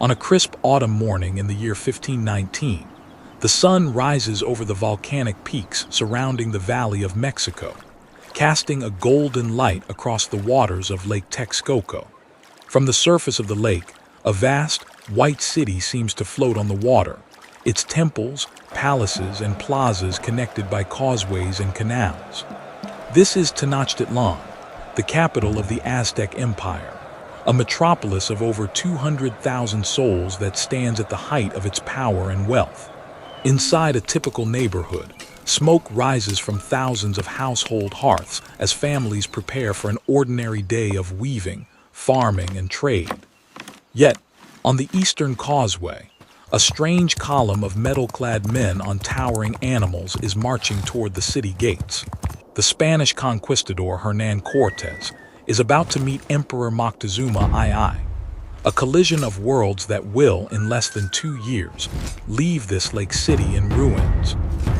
On a crisp autumn morning in the year 1519, the sun rises over the volcanic peaks surrounding the Valley of Mexico, casting a golden light across the waters of Lake Texcoco. From the surface of the lake, a vast, white city seems to float on the water, its temples, palaces, and plazas connected by causeways and canals. This is Tenochtitlan, the capital of the Aztec Empire, a metropolis of over 200,000 souls that stands at the height of its power and wealth. Inside a typical neighborhood, smoke rises from thousands of household hearths as families prepare for an ordinary day of weaving, farming, and trade. Yet, on the eastern causeway, a strange column of metal-clad men on towering animals is marching toward the city gates. The Spanish conquistador Hernán Cortés is about to meet Emperor Moctezuma II, a collision of worlds that will, in less than 2 years, leave this lake city in ruins.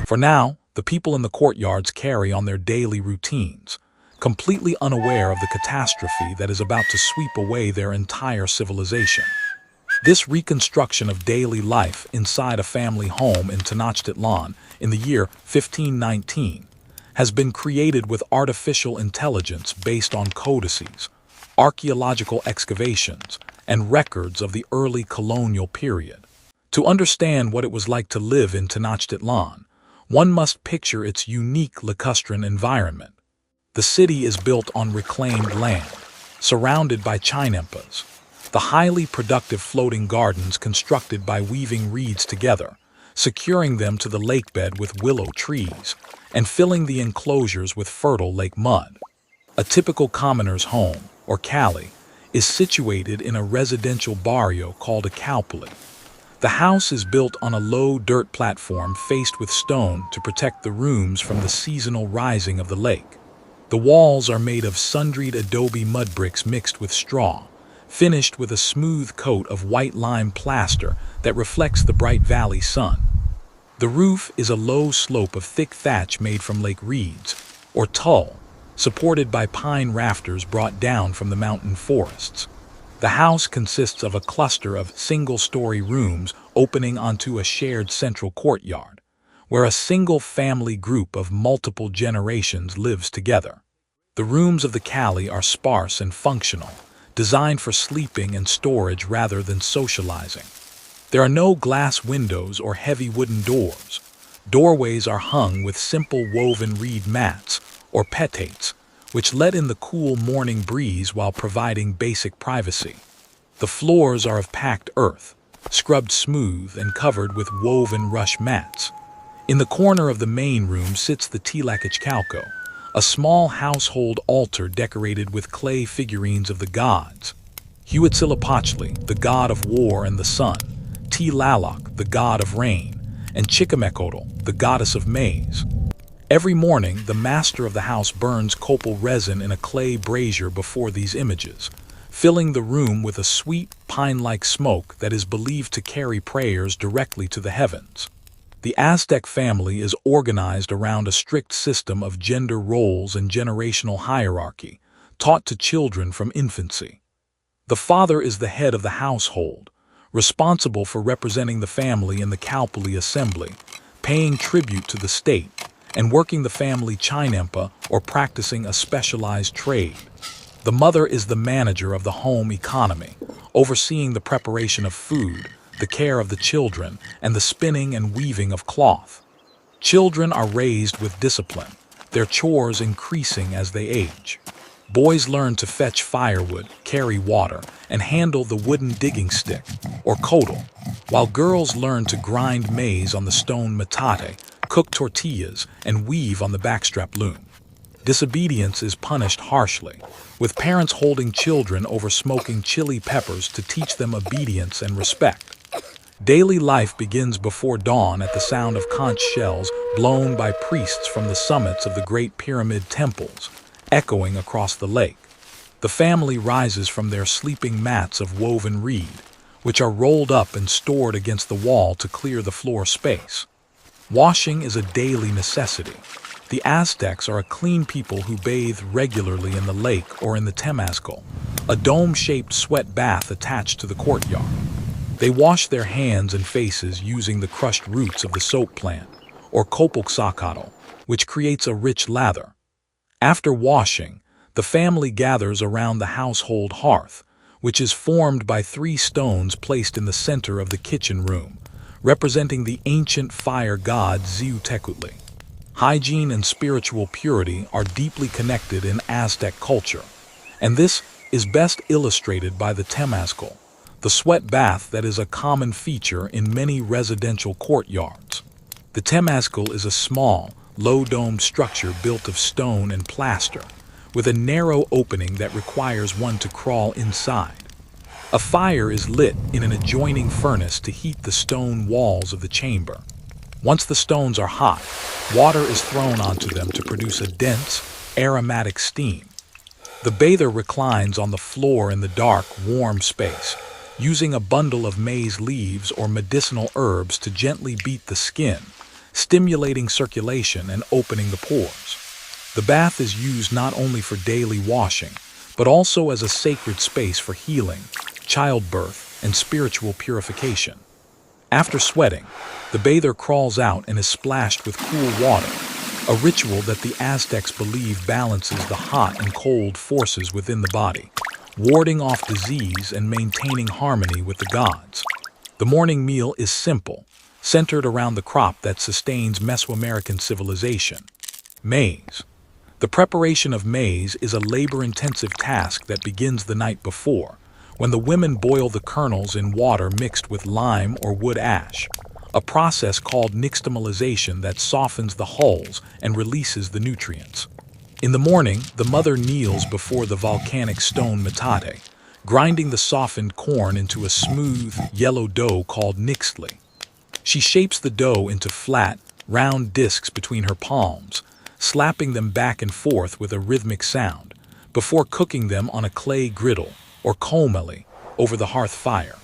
For now, the people in the courtyards carry on their daily routines, completely unaware of the catastrophe that is about to sweep away their entire civilization. This reconstruction of daily life inside a family home in Tenochtitlan in the year 1519 has been created with artificial intelligence based on codices, archaeological excavations, and records of the early colonial period. To understand what it was like to live in Tenochtitlan, one must picture its unique lacustrine environment. The city is built on reclaimed land, surrounded by chinampas, the highly productive floating gardens constructed by weaving reeds together, securing them to the lakebed with willow trees, and filling the enclosures with fertile lake mud. A typical commoner's home, or calli, is situated in a residential barrio called a calpulli. The house is built on a low dirt platform faced with stone to protect the rooms from the seasonal rising of the lake. The walls are made of sundried adobe mud bricks mixed with straw, finished with a smooth coat of white lime plaster that reflects the bright valley sun. The roof is a low slope of thick thatch made from lake reeds, or tulle, supported by pine rafters brought down from the mountain forests. The house consists of a cluster of single-story rooms opening onto a shared central courtyard, where a single family group of multiple generations lives together. The rooms of the calli are sparse and functional, designed for sleeping and storage rather than socializing. There are no glass windows or heavy wooden doors. Doorways are hung with simple woven reed mats, or petates, which let in the cool morning breeze while providing basic privacy. The floors are of packed earth, scrubbed smooth and covered with woven rush mats. In the corner of the main room sits the Tlatelolco, a small household altar decorated with clay figurines of the gods. Huitzilopochtli, the god of war and the sun, Tlaloc, the god of rain, and Chichimequotl, the goddess of maize. Every morning, the master of the house burns copal resin in a clay brazier before these images, filling the room with a sweet, pine-like smoke that is believed to carry prayers directly to the heavens. The Aztec family is organized around a strict system of gender roles and generational hierarchy, taught to children from infancy. The father is the head of the household, responsible for representing the family in the calpulli assembly, paying tribute to the state, and working the family chinampa or practicing a specialized trade. The mother is the manager of the home economy, overseeing the preparation of food, the care of the children, and the spinning and weaving of cloth. Children are raised with discipline, their chores increasing as they age. Boys learn to fetch firewood, carry water, and handle the wooden digging stick, or codel, while girls learn to grind maize on the stone metate, cook tortillas, and weave on the backstrap loom. Disobedience is punished harshly, with parents holding children over smoking chili peppers to teach them obedience and respect. Daily life begins before dawn at the sound of conch shells blown by priests from the summits of the Great Pyramid temples, echoing across the lake. The family rises from their sleeping mats of woven reed, which are rolled up and stored against the wall to clear the floor space. Washing is a daily necessity. The Aztecs are a clean people who bathe regularly in the lake or in the temazcal, a dome-shaped sweat bath attached to the courtyard. They wash their hands and faces using the crushed roots of the soap plant, or calpulli, which creates a rich lather. After washing, the family gathers around the household hearth, which is formed by 3 stones placed in the center of the kitchen room, representing the ancient fire god Tlatelolco. Hygiene and spiritual purity are deeply connected in Aztec culture, and this is best illustrated by the temazcal, the sweat bath that is a common feature in many residential courtyards. The temazcal is a small, low-domed structure built of stone and plaster, with a narrow opening that requires one to crawl inside. A fire is lit in an adjoining furnace to heat the stone walls of the chamber. Once the stones are hot, water is thrown onto them to produce a dense, aromatic steam. The bather reclines on the floor in the dark, warm space, using a bundle of maize leaves or medicinal herbs to gently beat the skin, stimulating circulation and opening the pores. The bath is used not only for daily washing, but also as a sacred space for healing, childbirth, and spiritual purification. After sweating, the bather crawls out and is splashed with cool water, a ritual that the Aztecs believe balances the hot and cold forces within the body, warding off disease and maintaining harmony with the gods. The morning meal is simple, centered around the crop that sustains Mesoamerican civilization: maize. The preparation of maize is a labor-intensive task that begins the night before, when the women boil the kernels in water mixed with lime or wood ash, a process called nixtamalization that softens the hulls and releases the nutrients. In the morning, the mother kneels before the volcanic stone metate, grinding the softened corn into a smooth, yellow dough called nixtli. She shapes the dough into flat, round discs between her palms, slapping them back and forth with a rhythmic sound, before cooking them on a clay griddle, or calpulli, over the hearth fire.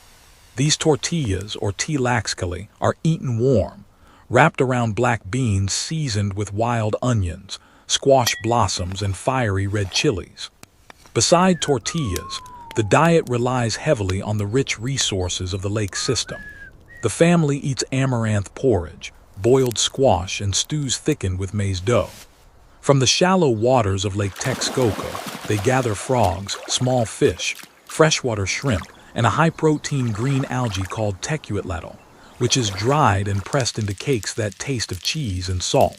These tortillas, or telpochcalli, are eaten warm, wrapped around black beans seasoned with wild onions, squash blossoms, and fiery red chilies. Beside tortillas, the diet relies heavily on the rich resources of the lake system. The family eats amaranth porridge, boiled squash, and stews thickened with maize dough. From the shallow waters of Lake Texcoco, they gather frogs, small fish, freshwater shrimp, and a high-protein green algae called tecuitlatl, which is dried and pressed into cakes that taste of cheese and salt.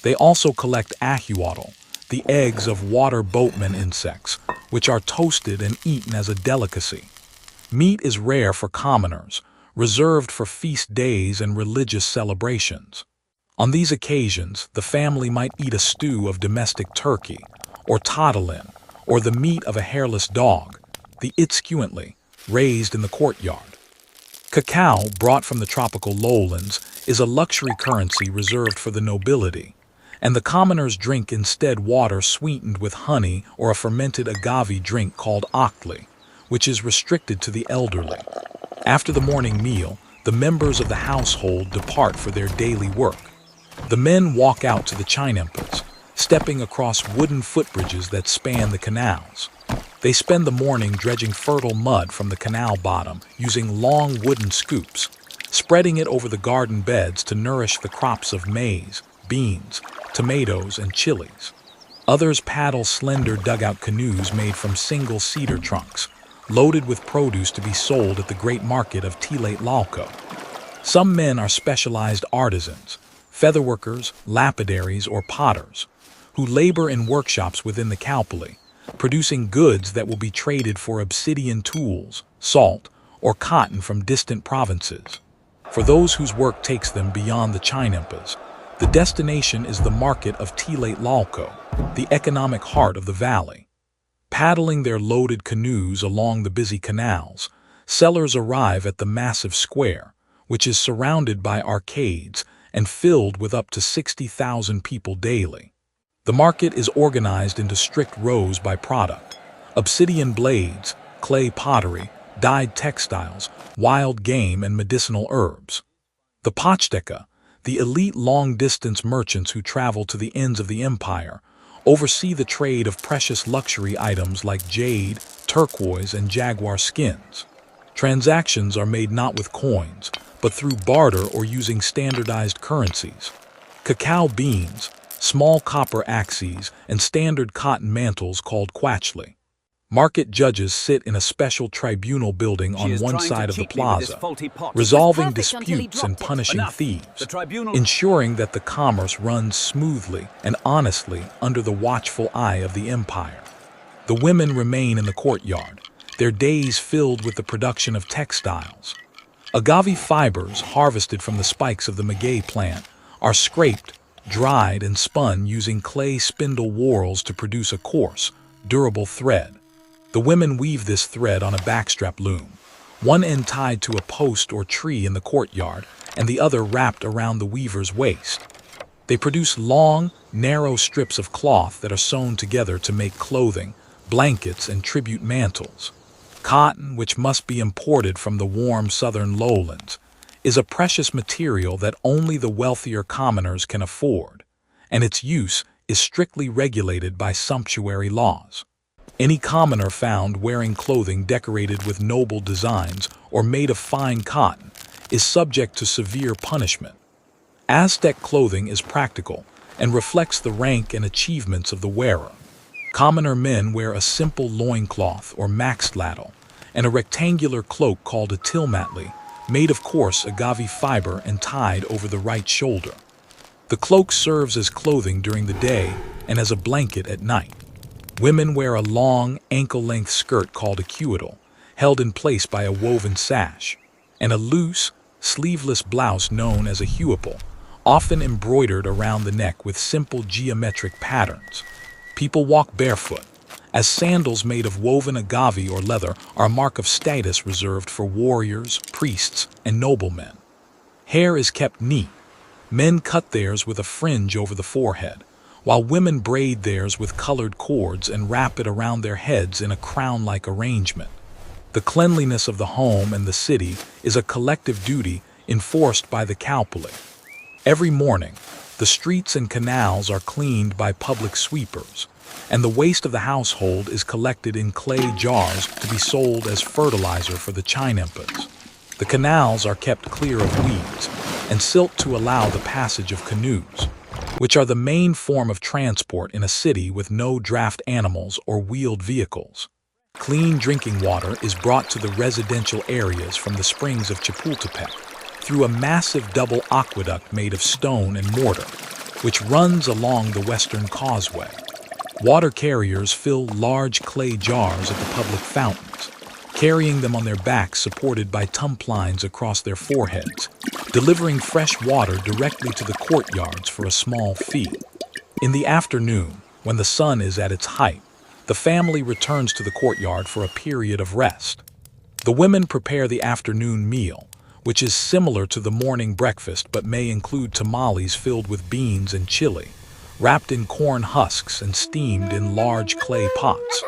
They also collect ahuatl, the eggs of water boatman insects, which are toasted and eaten as a delicacy. Meat is rare for commoners, reserved for feast days and religious celebrations. On these occasions, the family might eat a stew of domestic turkey, or tatelolco, or the meat of a hairless dog, the itzcuintli, raised in the courtyard. Cacao, brought from the tropical lowlands, is a luxury currency reserved for the nobility, and the commoners drink instead water sweetened with honey or a fermented agave drink called octli, which is restricted to the elderly. After the morning meal, the members of the household depart for their daily work. The men walk out to the chinampas, stepping across wooden footbridges that span the canals. They spend the morning dredging fertile mud from the canal bottom using long wooden scoops, spreading it over the garden beds to nourish the crops of maize, beans, tomatoes, and chilies. Others paddle slender dugout canoes made from single cedar trunks, loaded with produce to be sold at the great market of Tlatelolco. Some men are specialized artisans, featherworkers, lapidaries, or potters, who labor in workshops within the calpulli, producing goods that will be traded for obsidian tools, salt, or cotton from distant provinces. For those whose work takes them beyond the chinampas, the destination is the market of Tlatelolco, the economic heart of the valley. Paddling their loaded canoes along the busy canals, sellers arrive at the massive square, which is surrounded by arcades and filled with up to 60,000 people daily. The market is organized into strict rows by product: obsidian blades, clay pottery, dyed textiles, wild game, and medicinal herbs. The Pochteka, the elite long-distance merchants who travel to the ends of the empire, oversee the trade of precious luxury items like jade, turquoise, and jaguar skins. Transactions are made not with coins, but through barter or using standardized currencies. Cacao beans, small copper axes, and standard cotton mantles called quachli. Market judges sit in a special tribunal building on one side of the plaza, resolving disputes and punishing thieves, ensuring that the commerce runs smoothly and honestly under the watchful eye of the empire. The women remain in the courtyard, their days filled with the production of textiles. Agave fibers harvested from the spikes of the maguey plant are scraped, dried, and spun using clay spindle whorls to produce a coarse, durable thread. The women weave this thread on a backstrap loom, one end tied to a post or tree in the courtyard and the other wrapped around the weaver's waist. They produce long, narrow strips of cloth that are sewn together to make clothing, blankets, and tribute mantles. Cotton, which must be imported from the warm southern lowlands, is a precious material that only the wealthier commoners can afford, and its use is strictly regulated by sumptuary laws. Any commoner found wearing clothing decorated with noble designs or made of fine cotton is subject to severe punishment. Aztec clothing is practical and reflects the rank and achievements of the wearer. Commoner men wear a simple loincloth or maxtlatl and a rectangular cloak called a tilmatli, made of coarse agave fiber and tied over the right shoulder. The cloak serves as clothing during the day and as a blanket at night. Women wear a long, ankle-length skirt called a cuitle, held in place by a woven sash, and a loose, sleeveless blouse known as a huipil, often embroidered around the neck with simple geometric patterns. People walk barefoot, as sandals made of woven agave or leather are a mark of status reserved for warriors, priests, and noblemen. Hair is kept neat. Men cut theirs with a fringe over the forehead, while women braid theirs with colored cords and wrap it around their heads in a crown-like arrangement. The cleanliness of the home and the city is a collective duty enforced by the calpulli. Every morning, the streets and canals are cleaned by public sweepers, and the waste of the household is collected in clay jars to be sold as fertilizer for the chinampas. The canals are kept clear of weeds and silt to allow the passage of canoes, which are the main form of transport in a city with no draft animals or wheeled vehicles. Clean drinking water is brought to the residential areas from the springs of Chapultepec through a massive double aqueduct made of stone and mortar, which runs along the western causeway. Water carriers fill large clay jars at the public fountains, carrying them on their backs supported by tumplines across their foreheads, delivering fresh water directly to the courtyards for a small fee. In the afternoon, when the sun is at its height, the family returns to the courtyard for a period of rest. The women prepare the afternoon meal, which is similar to the morning breakfast but may include tamales filled with beans and chili, wrapped in corn husks and steamed in large clay pots.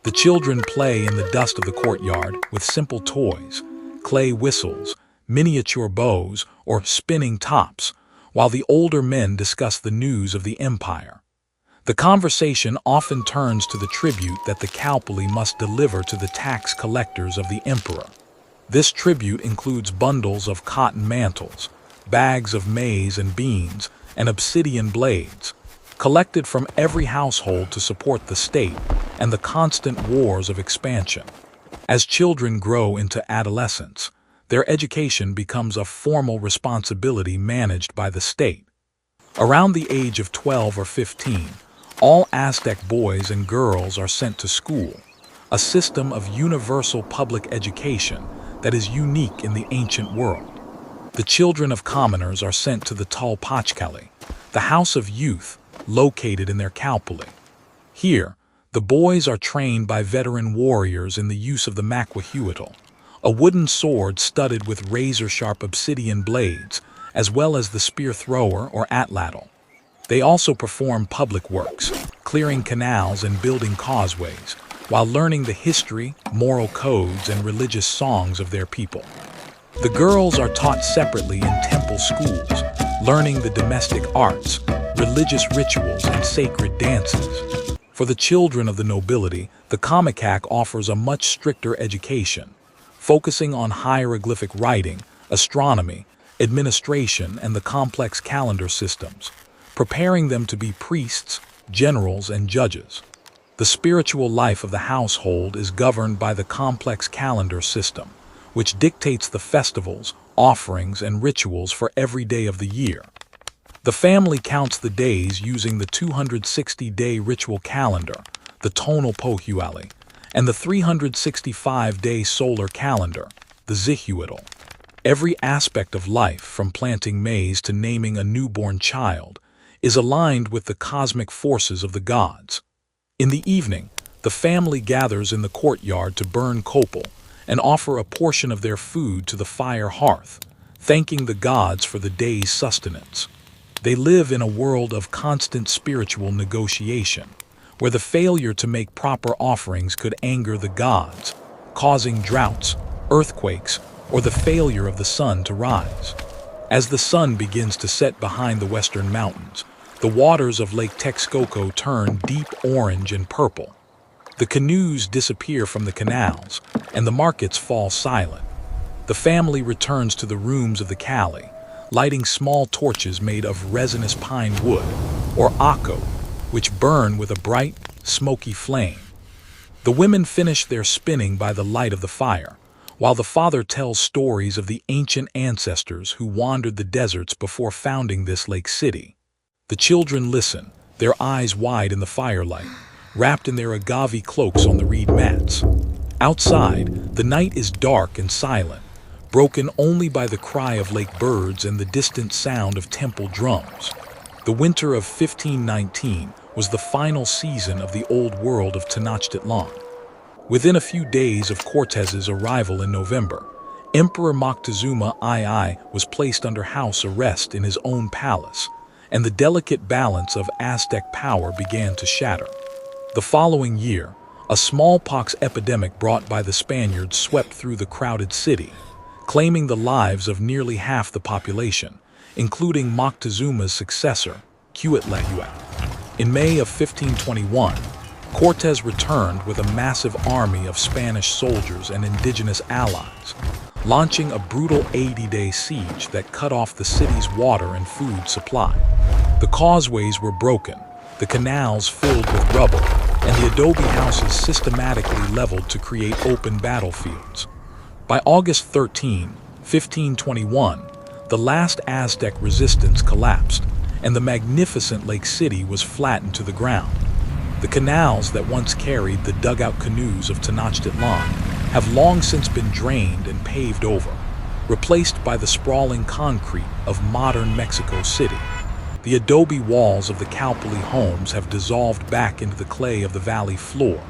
The children play in the dust of the courtyard with simple toys, clay whistles, miniature bows, or spinning tops, while the older men discuss the news of the empire. The conversation often turns to the tribute that the calpulli must deliver to the tax collectors of the emperor. This tribute includes bundles of cotton mantles, bags of maize and beans, and obsidian blades, collected from every household to support the state and the constant wars of expansion. As children grow into adolescence, their education becomes a formal responsibility managed by the state. Around the age of 12 or 15, all Aztec boys and girls are sent to school, a system of universal public education that is unique in the ancient world. The children of commoners are sent to the telpochcalli, the house of youth, located in their calpulli. Here, the boys are trained by veteran warriors in the use of the maquahuitl, a wooden sword studded with razor-sharp obsidian blades, as well as the spear thrower or atlatl. They also perform public works, clearing canals and building causeways, while learning the history, moral codes, and religious songs of their people. The girls are taught separately in temple schools, learning the domestic arts, religious rituals, and sacred dances. For the children of the nobility, the Calmecac offers a much stricter education, focusing on hieroglyphic writing, astronomy, administration, and the complex calendar systems, preparing them to be priests, generals, and judges. The spiritual life of the household is governed by the complex calendar system, which dictates the festivals, offerings, and rituals for every day of the year. The family counts the days using the 260-day ritual calendar, the telpochcalli, and the 365-day solar calendar, the zihuatl. Every aspect of life, from planting maize to naming a newborn child, is aligned with the cosmic forces of the gods. In the evening, the family gathers in the courtyard to burn copal and offer a portion of their food to the fire hearth, thanking the gods for the day's sustenance. They live in a world of constant spiritual negotiation, where the failure to make proper offerings could anger the gods, causing droughts, earthquakes, or the failure of the sun to rise. As the sun begins to set behind the western mountains, the waters of Lake Texcoco turn deep orange and purple. The canoes disappear from the canals, and the markets fall silent. The family returns to the rooms of the calli, lighting small torches made of resinous pine wood, or ako, which burn with a bright, smoky flame. The women finish their spinning by the light of the fire, while the father tells stories of the ancient ancestors who wandered the deserts before founding this lake city. The children listen, their eyes wide in the firelight, wrapped in their agave cloaks on the reed mats. Outside, the night is dark and silent, broken only by the cry of lake birds and the distant sound of temple drums. The winter of 1519 was the final season of the old world of Tenochtitlan. Within a few days of Cortes's arrival in November, Emperor Moctezuma II was placed under house arrest in his own palace, and the delicate balance of Aztec power began to shatter. The following year, a smallpox epidemic brought by the Spaniards swept through the crowded city, claiming the lives of nearly half the population, including Moctezuma's successor, Tlatelolco. In May of 1521, Cortes returned with a massive army of Spanish soldiers and indigenous allies, launching a brutal 80-day siege that cut off the city's water and food supply. The causeways were broken, the canals filled with rubble, and the adobe houses systematically leveled to create open battlefields. By August 13, 1521, the last Aztec resistance collapsed, and the magnificent lake city was flattened to the ground. The canals that once carried the dugout canoes of Tenochtitlan have long since been drained and paved over, replaced by the sprawling concrete of modern Mexico City. The adobe walls of the calpulli homes have dissolved back into the clay of the valley floor,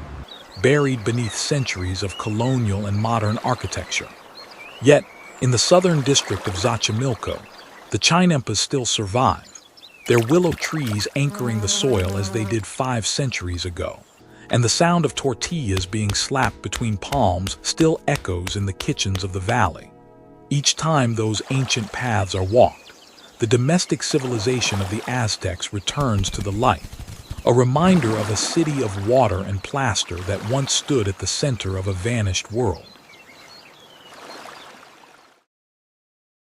buried beneath centuries of colonial and modern architecture. Yet, in the southern district of Xochimilco, the chinampas still survive, their willow trees anchoring the soil as they did 5 centuries ago, and the sound of tortillas being slapped between palms still echoes in the kitchens of the valley. Each time those ancient paths are walked, the domestic civilization of the Aztecs returns to the light, a reminder of a city of water and plaster that once stood at the center of a vanished world.